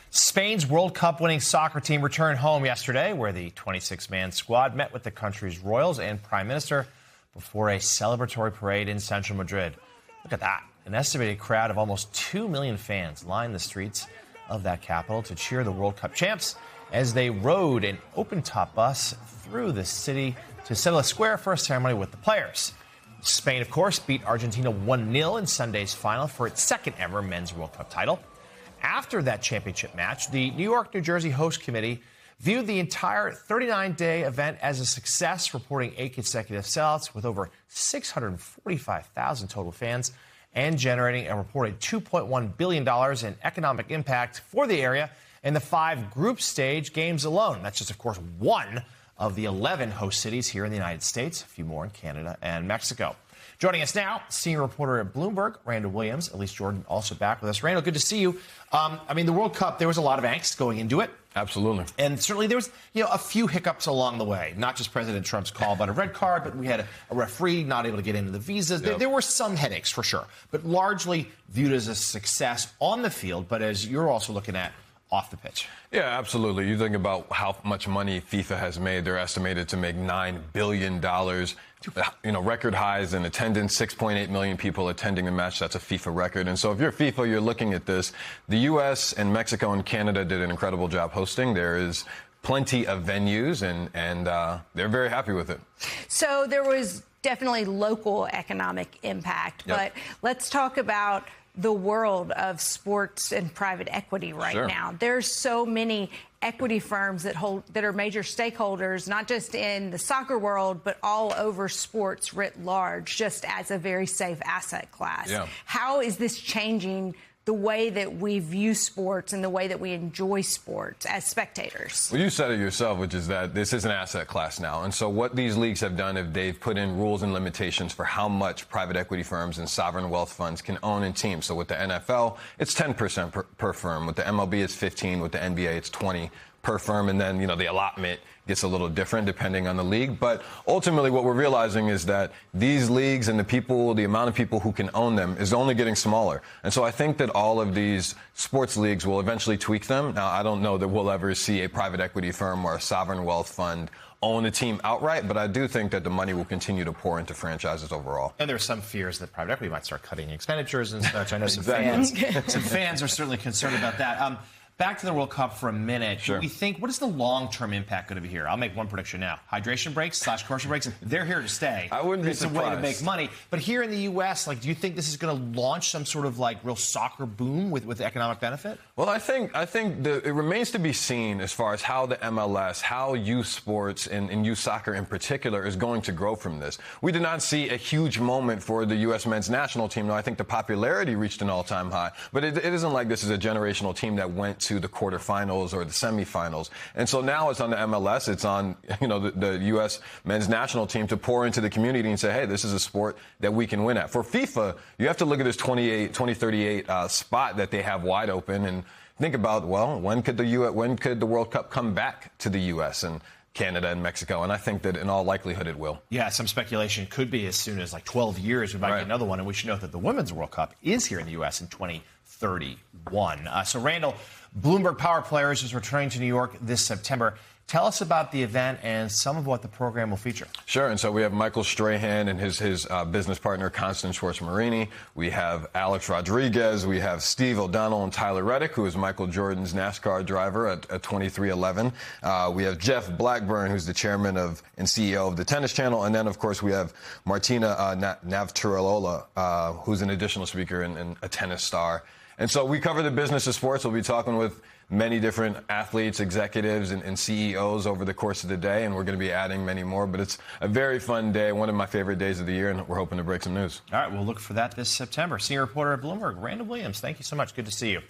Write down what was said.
Spain's World Cup winning soccer team returned home yesterday, where the 26-man squad met with the country's royals and prime minister before a celebratory parade in central Madrid. Look at that. An estimated crowd of almost 2 million fans lined the streets of that capital to cheer the World Cup champs as they rode an open-top bus through the city to Sevilla Square for a ceremony with the players. Spain, of course, beat Argentina 1-0 in Sunday's final for its second-ever men's World Cup title. After that championship match, the New York-New Jersey host committee viewed the entire 39-day event as a success, reporting 8 consecutive sellouts with over 645,000 total fans and generating a reported $2.1 billion in economic impact for the area in the 5 group stage games alone. That's just, of course, one of the 11 host cities here in the United States, a few more in Canada and Mexico. Joining us now, senior reporter at Bloomberg, Randall Williams. Elise Jordan also back with us. Randall, good to see you. The World Cup, there was a lot of angst going into it. Absolutely. And certainly there was, a few hiccups along the way. Not just President Trump's call about a red card, but we had a referee not able to get into the visas. Yep. There were some headaches for sure, but largely viewed as a success on the field, but as you're also looking at off the pitch. Yeah, absolutely. You think about how much money FIFA has made. They're estimated to make $9 billion. Record highs in attendance, 6.8 million people attending the match. That's a FIFA record. And so if you're FIFA, you're looking at this. The U.S. and Mexico and Canada did an incredible job hosting. There is plenty of venues, and they're very happy with it. So there was definitely local economic impact. Yep. But let's talk about the world of sports and private equity right Sure. now. There's so many equity firms that are major stakeholders, not just in the soccer world, but all over sports writ large, just as a very safe asset class. Yeah. How is this changing the way that we view sports and the way that we enjoy sports as spectators? Well, you said it yourself, which is that this is an asset class now. And so what these leagues have done is they've put in rules and limitations for how much private equity firms and sovereign wealth funds can own in teams. So with the NFL, it's 10% per firm. With the MLB, it's 15. With the NBA, it's 20 per firm. And then, the allotment gets a little different depending on the league. But ultimately, what we're realizing is that these leagues and the amount of people who can own them is only getting smaller. And so I think that all of these sports leagues will eventually tweak them. Now, I don't know that we'll ever see a private equity firm or a sovereign wealth fund own a team outright, but I do think that the money will continue to pour into franchises overall. And there are some fears that private equity might start cutting expenditures and such. I know some fans are certainly concerned about that. Back to the World Cup for a minute. Sure. What is the long-term impact going to be here? I'll make one prediction now. Hydration breaks / commercial breaks, they're here to stay. I wouldn't be surprised. It's a way to make money. But here in the U.S., do you think this is going to launch some sort of real soccer boom with economic benefit? Well, I think it remains to be seen as far as how the MLS, how youth sports and youth soccer in particular is going to grow from this. We did not see a huge moment for the U.S. men's national team. Now, I think the popularity reached an all-time high, but it isn't like this is a generational team that went to the quarterfinals or the semifinals. And so now it's on the MLS, it's on the U.S. men's national team to pour into the community and say, hey, this is a sport that we can win at. For FIFA, you have to look at this 2038 spot that they have wide open and think about, well, when could the World Cup come back to the U.S. and Canada and Mexico? And I think that in all likelihood it will. Yeah, some speculation could be as soon as 12 years we might get another one. And we should note that the Women's World Cup is here in the U.S. in 2031. So, Randall, Bloomberg Power Players is returning to New York this September. Tell us about the event and some of what the program will feature. Sure. And so we have Michael Strahan and his business partner, Constance Schwartz-Marini. We have Alex Rodriguez. We have Steve O'Donnell and Tyler Reddick, who is Michael Jordan's NASCAR driver at 2311. We have Jeff Blackburn, who's the chairman and CEO of the Tennis Channel. And then, of course, we have Martina Navratilova, who's an additional speaker and a tennis star. And so we cover the business of sports. We'll be talking with many different athletes, executives, and CEOs over the course of the day, and we're going to be adding many more. But it's a very fun day, one of my favorite days of the year, and we're hoping to break some news. All right, we'll look for that this September. Senior reporter at Bloomberg, Randall Williams, thank you so much. Good to see you.